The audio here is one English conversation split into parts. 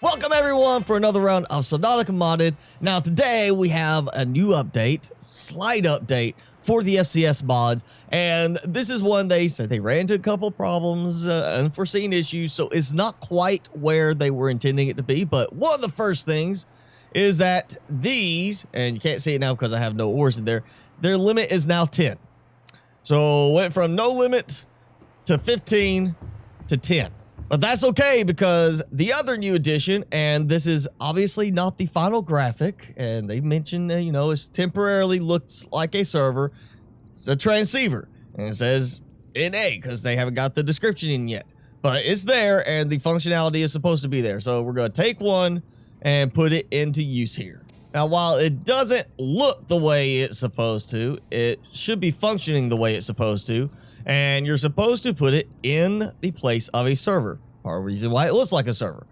Welcome everyone for another round of Subnautica Modded. Now today we have a new update, slight update for the FCS mods, and this is one they said they ran into a couple problems, unforeseen issues, so it's not quite where they were intending it to be. But one of the first things is that these, and you can't see it now because I have no ores in there, their limit is now 10. So went from no limit to 15 to 10. But that's okay because the other new addition, and this is obviously not the final graphic, and they mentioned, you know, it's temporarily looks like a server. It's a transceiver, and it says NA because they haven't got the description in yet. But it's there, and the functionality is supposed to be there. So we're going to take one and put it into use here. Now, while it doesn't look the way it's supposed to, it should be functioning the way it's supposed to. And you're supposed to put it in the place of a server. Part of the reason why it looks like a server.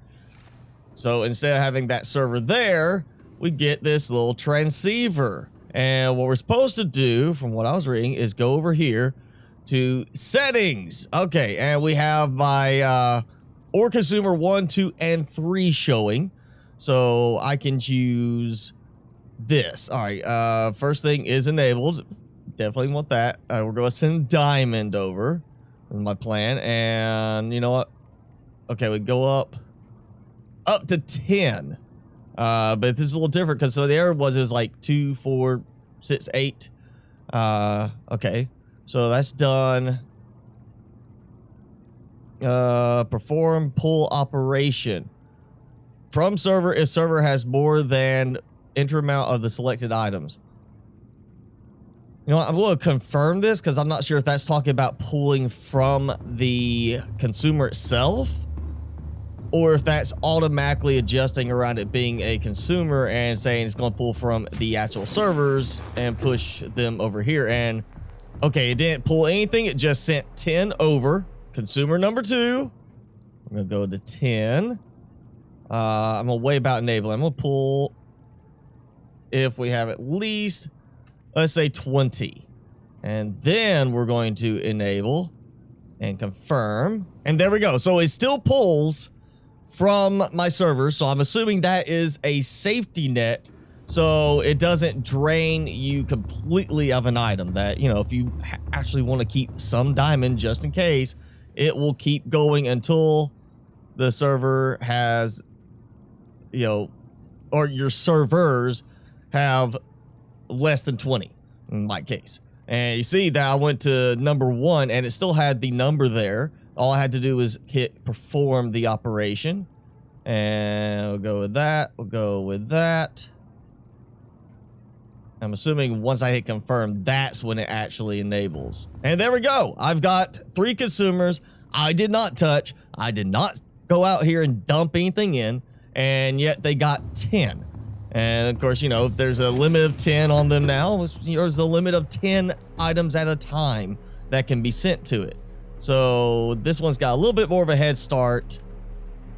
So instead of having that server there, we get this little transceiver. And what we're supposed to do, from what I was reading, is go over here to settings. Okay, and we have my ore consumer 1, 2, and 3 showing. So I can choose this. All right, first thing is enabled. Definitely want that. We're going to send diamond over in my plan. And you know what? Okay, we go up to 10. But this is a little different because so the error was like 2, 4, 6, 8. Okay, so that's done. Perform pull operation from server if server has more than enter amount of the selected items. You know what, I'm going to confirm this because I'm not sure if that's talking about pulling from the consumer itself or if that's automatically adjusting around it being a consumer and saying it's going to pull from the actual servers and push them over here. And okay, it didn't pull anything. It just sent 10 over. Consumer number 2. I'm going to go to 10. I'm going to wait about enable. I'm going to pull if we have at least, let's say 20. And then we're going to enable and confirm. And there we go. So it still pulls from my server. So I'm assuming that is a safety net. So it doesn't drain you completely of an item that, you know, if you actually want to keep some diamond just in case, it will keep going until the server has, you know, or your servers have less than 20 in my case. And you see that I went to number 1 and it still had the number there. All I had to do was hit perform the operation. And we'll go with that. We'll go with that. I'm assuming once I hit confirm, that's when it actually enables. And there we go. I've got 3 consumers. I did not touch. I did not go out here and dump anything in. And yet they got 10. And of course, you know, there's a limit of 10 on them now. There's a limit of 10 items at a time that can be sent to it. So this one's got a little bit more of a head start.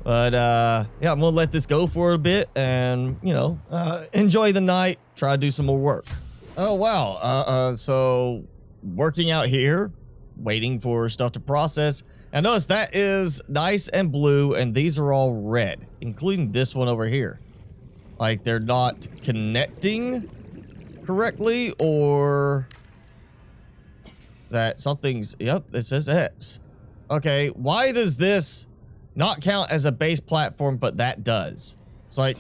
But yeah, I'm going to let this go for a bit and, you know, enjoy the night. Try to do some more work. Oh, wow. So working out here, waiting for stuff to process. And notice that is nice and blue, and these are all red, including this one over here. Like they're not connecting correctly, or that something's, yep, it says X. Okay, why does this not count as a base platform, but that does? It's like,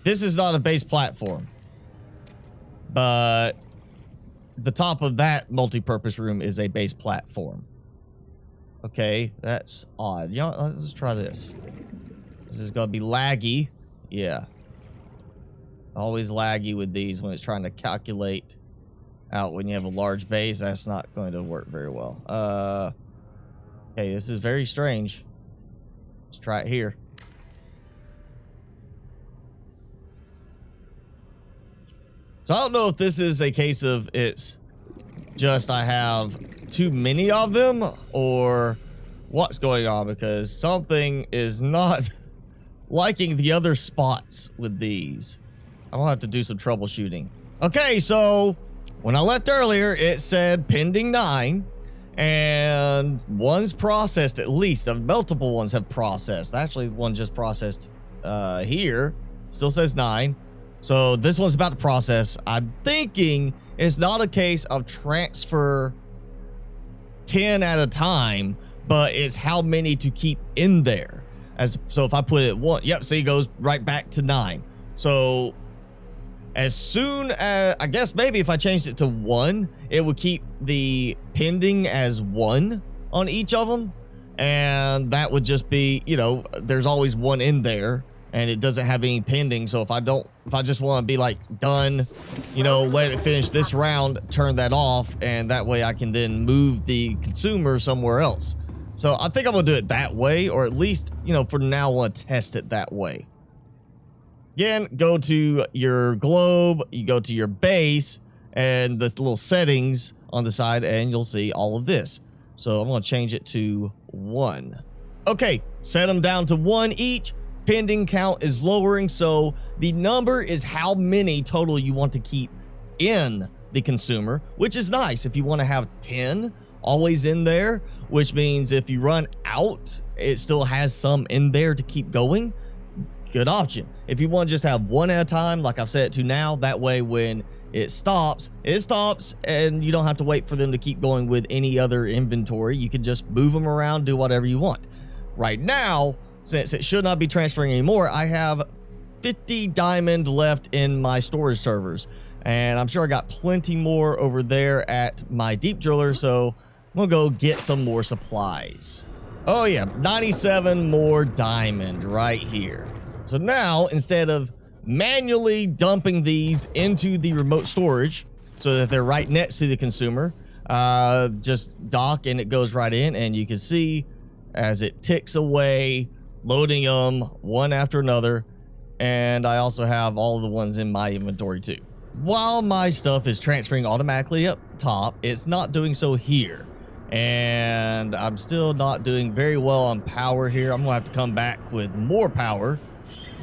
this is not a base platform, but the top of that multi-purpose room is a base platform. Okay, that's odd. You know, let's try this. This is going to be laggy. Yeah. Always laggy with these when it's trying to calculate out when you have a large base. That's not going to work very well. Okay, this is very strange. Let's try it here. So I don't know if this is a case of it's just I have too many of them or what's going on, because something is not liking the other spots with these. I'm gonna have to do some troubleshooting. Okay, so when I left earlier, it said pending 9. and one's processed at least. Multiple ones have processed. Actually, one just processed here. Still says 9. So this one's about to process. I'm thinking it's not a case of transfer 10 at a time, but it's how many to keep in there. So if I put it 1, yep, see, it goes right back to 9. So as soon as, I guess maybe if I changed it to 1, it would keep the pending as 1 on each of them. And that would just be, you know, there's always 1 in there and it doesn't have any pending. So if I just want to be like done, you know, let it finish this round, turn that off, and that way I can then move the consumer somewhere else. So I think I'm gonna do it that way, or at least, you know, for now I want to test it that way. Again, go to your globe, you go to your base, and the little settings on the side, and you'll see all of this. So I'm gonna change it to 1. Okay, set them down to 1 each. Pending count is lowering, so the number is how many total you want to keep in the consumer, which is nice if you want to have 10 always in there, which means if you run out, it still has some in there to keep going. Good option. If you want to just have 1 at a time, like I've set it to now, that way when it stops, and you don't have to wait for them to keep going with any other inventory. You can just move them around, do whatever you want. Right now, since it should not be transferring anymore, I have 50 diamond left in my storage servers. And I'm sure I got plenty more over there at my deep driller, so I'm gonna go get some more supplies. Oh yeah, 97 more diamond right here. So now, instead of manually dumping these into the remote storage so that they're right next to the consumer, just dock and it goes right in, and you can see as it ticks away, loading them one after another. And I also have all of the ones in my inventory too. While my stuff is transferring automatically up top, it's not doing so here. And I'm still not doing very well on power here. I'm gonna have to come back with more power,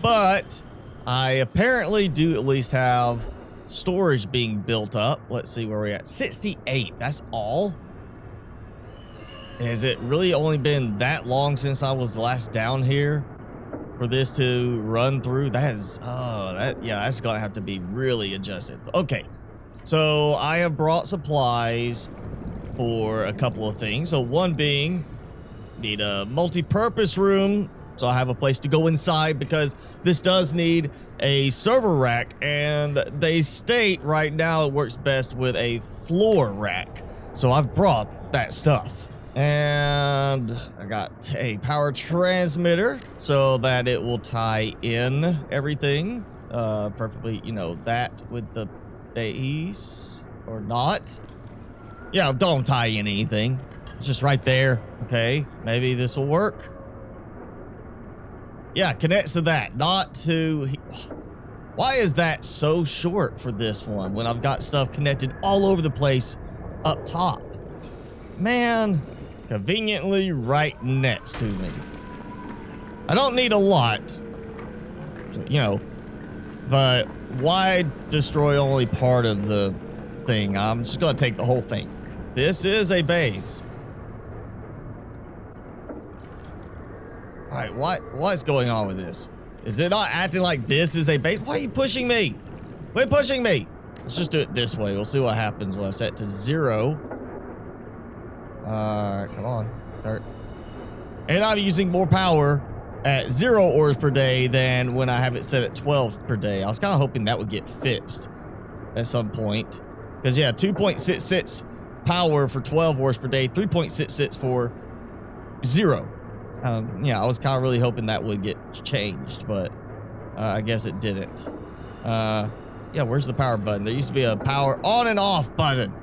but I apparently do at least have storage being built up. Let's see where we're at. 68, that's all. Has it really only been that long since I was last down here for this to run through? That is, yeah, that's gonna have to be really adjusted. Okay, so I have brought supplies for a couple of things. So one being, need a multi-purpose room, so I have a place to go inside, because this does need a server rack, and they state right now it works best with a floor rack. So I've brought that stuff. And I got a power transmitter so that it will tie in everything perfectly, you know, that with the base or not. Yeah, don't tie in anything. It's just right there. Okay, maybe this will work. Yeah, connects to that, not to... Why is that so short for this one when I've got stuff connected all over the place up top? Man, conveniently right next to me. I don't need a lot, you know, but why destroy only part of the thing? I'm just gonna take the whole thing. This is a base. All right, what's going on with this? Is it not acting like this is a base? Why are you pushing me? Quit pushing me. Let's just do it this way. We'll see what happens when I set it to 0. Come on. Start. And I'm using more power at 0 ores per day than when I have it set at 12 per day. I was kind of hoping that would get fixed at some point. Because, yeah, 2.66 power for 12 ores per day, 3.66 for 0. Yeah, I was kind of really hoping that would get changed, but I guess it didn't. Yeah, where's the power button? There used to be a power on and off button.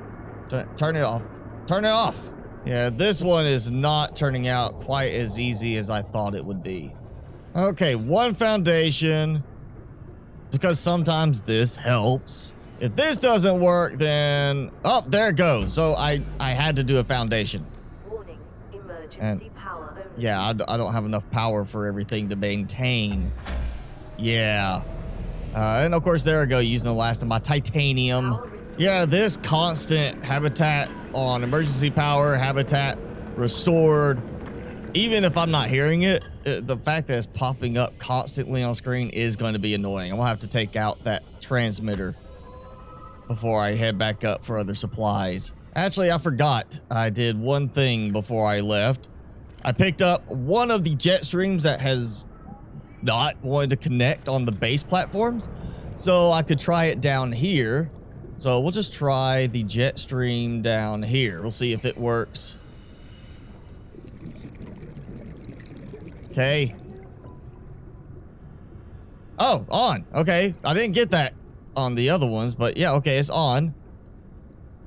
Turn it off. Turn it off. Yeah, this one is not turning out quite as easy as I thought it would be. Okay, one foundation, because sometimes this helps. If this doesn't work, then... Oh, there it goes. So I had to do a foundation. Warning, emergency power only. Yeah, I don't have enough power for everything to maintain. Yeah. And of course, there I go, using the last of my titanium. Yeah, this constant habitat on emergency power, habitat restored. Even if I'm not hearing it, the fact that it's popping up constantly on screen is going to be annoying. I'm gonna have to take out that transmitter before I head back up for other supplies. Actually, I forgot. I did one thing before I left. I picked up one of the jet streams that has not wanted to connect on the base platforms, so I could try it down here. So we'll just try the jet stream down here. We'll see if it works. Okay. Oh, on. Okay. I didn't get that on the other ones, but yeah, okay, it's on.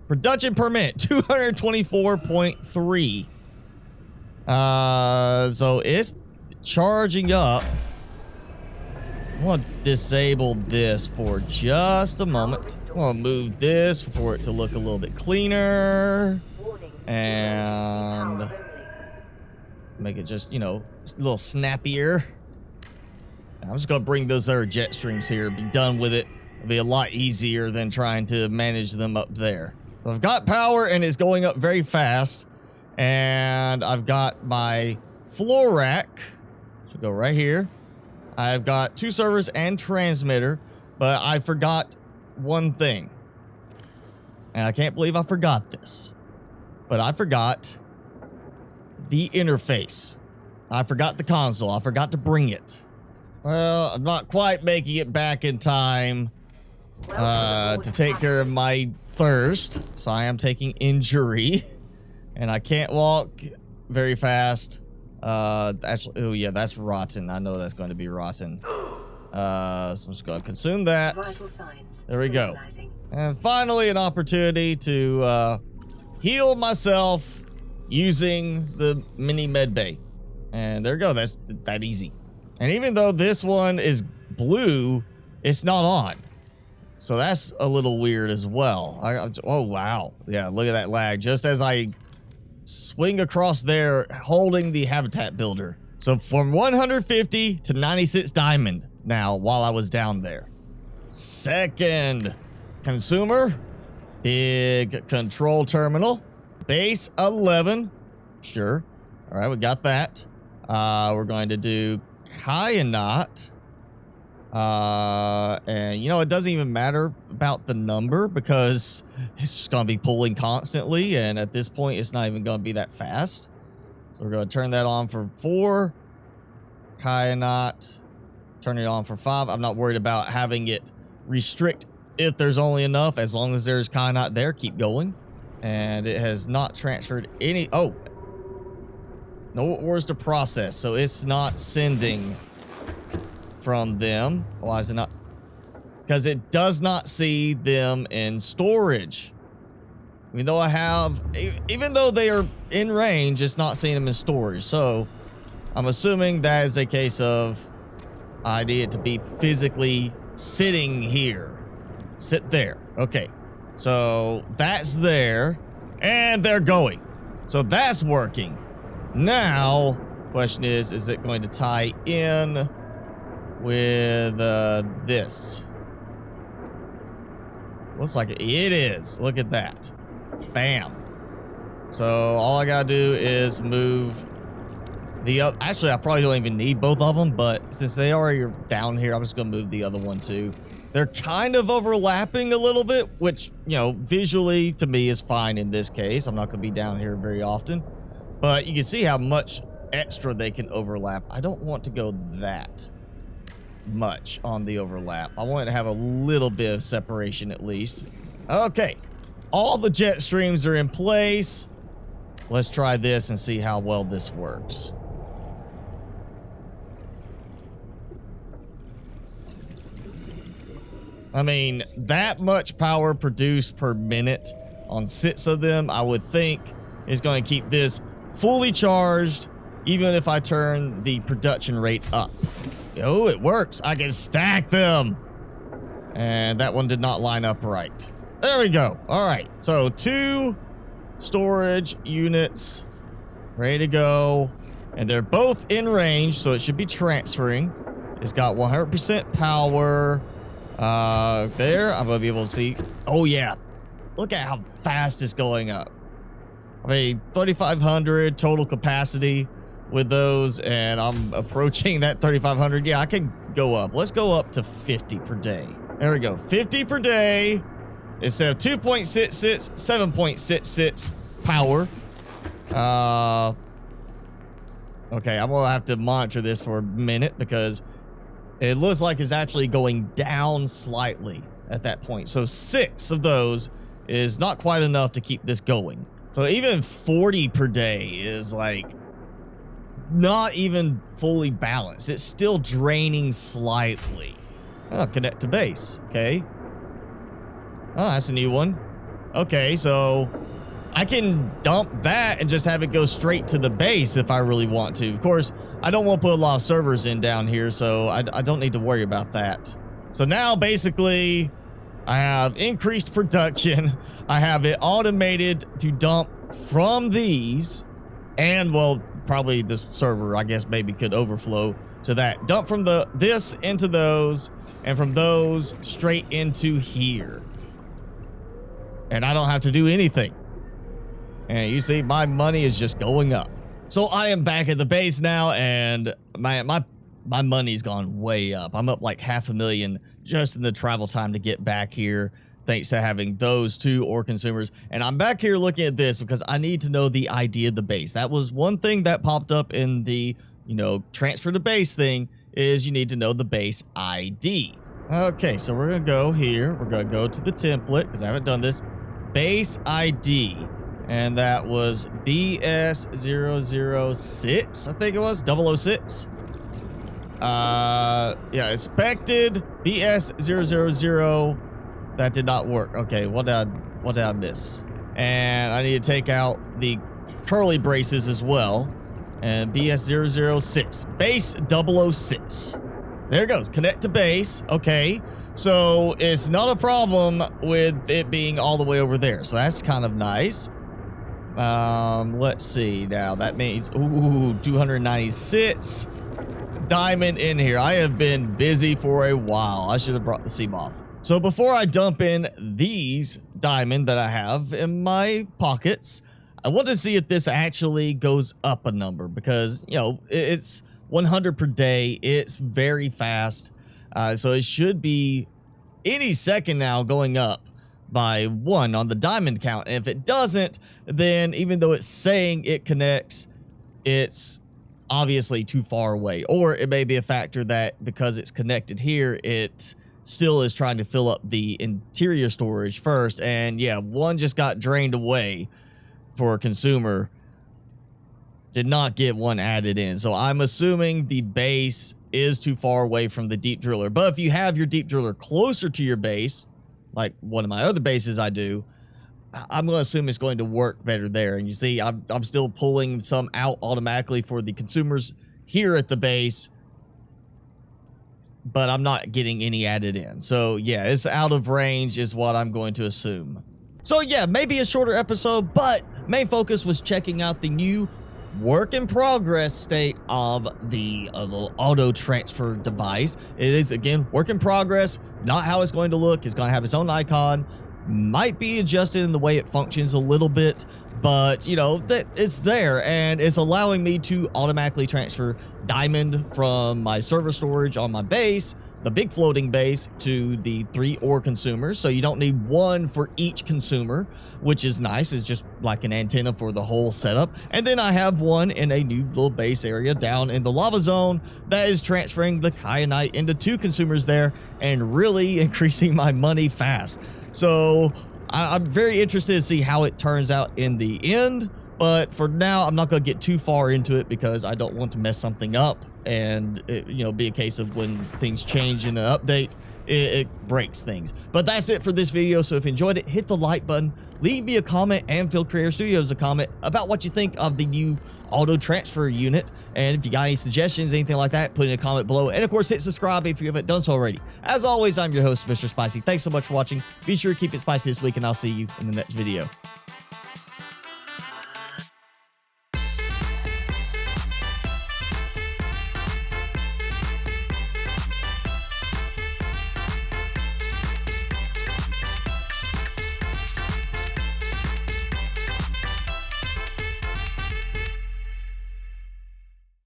Production per minute, 224.3. So it's charging up. I want to disable this for just a moment. I want to move this for it to look a little bit cleaner. And make it just, you know, a little snappier. I'm just going to bring those other jet streams here, be done with it. It'll be a lot easier than trying to manage them up there. So I've got power and it's going up very fast. And I've got my floor rack. Should go right here. I've got 2 servers and transmitter, but I forgot one thing. And I can't believe I forgot this. But I forgot the interface. I forgot the console. I forgot to bring it. Well, I'm not quite making it back in time to take care of my thirst. So I am taking injury. And I can't walk very fast. Actually, oh yeah, that's rotten. I know that's going to be rotten. So I'm just going to consume that. There we go. And finally, an opportunity to heal myself using the mini med bay. And there we go. That's that easy. And even though this one is blue, it's not on. So that's a little weird as well. Oh, wow. Yeah, look at that lag. Just as I swing across there holding the habitat builder. So from 150 to 96 diamond now while I was down there. Second consumer, big control terminal, base 11. Sure. All right, we got that. We're going to do Kyanot. And you know, it doesn't even matter about the number because it's just going to be pulling constantly. And at this point, it's not even going to be that fast. So we're going to turn that on for 4. Kyanot. Turn it on for 5. I'm not worried about having it restrict if there's only enough. As long as there's Kyanot there, keep going. And it has not transferred any. Oh, no ores to process. So it's not sending from them. Why is it not? Because it does not see them in storage. Even though even though they are in range, it's not seeing them in storage. So I'm assuming that is a case of I need it to be physically sitting here. Sit there. Okay. So that's there. And they're going. So that's working. Now, question is it going to tie in with this? Looks like it is. Look at that. Bam. So all I gotta do is move the other. Actually, I probably don't even need both of them, but since they already are down here, I'm just gonna move the other one too. They're kind of overlapping a little bit, which, you know, visually to me is fine in this case. I'm not gonna be down here very often, but you can see how much extra they can overlap. I don't want to go that much on the overlap. I want to have a little bit of separation at least. Okay, all the jet streams are in place. Let's try this and see how well this works. I mean, that much power produced per minute on 6 of them, I would think is going to keep this fully charged, even if I turn the production rate up. Oh, it works. I can stack them. And that one did not line up right. There we go. All right. So 2 storage units ready to go. And they're both in range, so it should be transferring. It's got 100% power. There, I'm going to be able to see. Oh, yeah. Look at how fast it's going up. I mean, 3,500 total capacity with those, and I'm approaching that 3,500. Yeah, I can go up. Let's go up to 50 per day. There we go. 50 per day instead of 2.66, 7.66 power. Okay, I'm gonna have to monitor this for a minute because it looks like it's actually going down slightly at that point. So 6 of those is not quite enough to keep this going. So even 40 per day is like not even fully balanced. It's still draining slightly. Oh, connect to base. Okay. Oh, that's a new one. Okay, so I can dump that and just have it go straight to the base if I really want to. Of course, I don't want to put a lot of servers in down here, so I don't need to worry about that. So now basically I have increased production. I have it automated to dump from these, and well, probably the server, I guess, maybe could overflow to that. Dump from this into those, and from those straight into here. And I don't have to do anything. And you see, my money is just going up. So I am back at the base now, and my money's gone way up. I'm up like $500,000 just in the travel time to get back here, thanks to having those 2 ore consumers. And I'm back here looking at this because I need to know the ID of the base. That was one thing that popped up in the, you know, transfer to base thing, is you need to know the base ID. Okay, so we're gonna go here. We're gonna go to the template because I haven't done this. Base ID. And that was BS006, I think it was, 006. Yeah, expected BS000. That did not work. Okay, what did I miss? And I need to take out the curly braces as well. And BS006, base 006. There it goes, connect to base. Okay, so it's not a problem with it being all the way over there. So that's kind of nice. Let's see now. That means, ooh, 296 diamond in here. I have been busy for a while. I should have brought the sea moth. So before I dump in these diamond that I have in my pockets, I want to see if this actually goes up a number because, you know, it's 100 per day. It's very fast. So it should be any second now going up by 1 on the diamond count. And if it doesn't, then even though it's saying it connects, it's obviously too far away. Or it may be a factor that because it's connected here, it still is trying to fill up the interior storage first. And yeah, 1 just got drained away for a consumer. Did not get 1 added in. So I'm assuming the base is too far away from the deep driller. But if you have your deep driller closer to your base, like one of my other bases I do, I'm going to assume it's going to work better there. And you see, I'm still pulling some out automatically for the consumers here at the base, but I'm not getting any added in. So yeah, it's out of range is what I'm going to assume. So yeah, maybe a shorter episode, but main focus was checking out the new work in progress state of the little auto transfer device. It is, again, work in progress, not how it's going to look. It's going to have its own icon, might be adjusted in the way it functions a little bit, but you know, that it's there, and it's allowing me to automatically transfer diamond from my server storage on my base, the big floating base, to the 3 ore consumers. So you don't need 1 for each consumer, which is nice. It's just like an antenna for the whole setup. And then I have 1 in a new little base area down in the lava zone that is transferring the kyanite into 2 consumers there and really increasing my money fast. So I'm very interested to see how it turns out in the end. But for now, I'm not going to get too far into it because I don't want to mess something up and it, you know, be a case of when things change in an update, it breaks things. But that's it for this video. So if you enjoyed it, hit the like button, leave me a comment, and Phil Creator Studios a comment about what you think of the new auto transfer unit. And if you got any suggestions, anything like that, put in a comment below. And of course, hit subscribe if you haven't done so already. As always, I'm your host, Mr. Spicy. Thanks so much for watching. Be sure to keep it spicy this week, and I'll see you in the next video.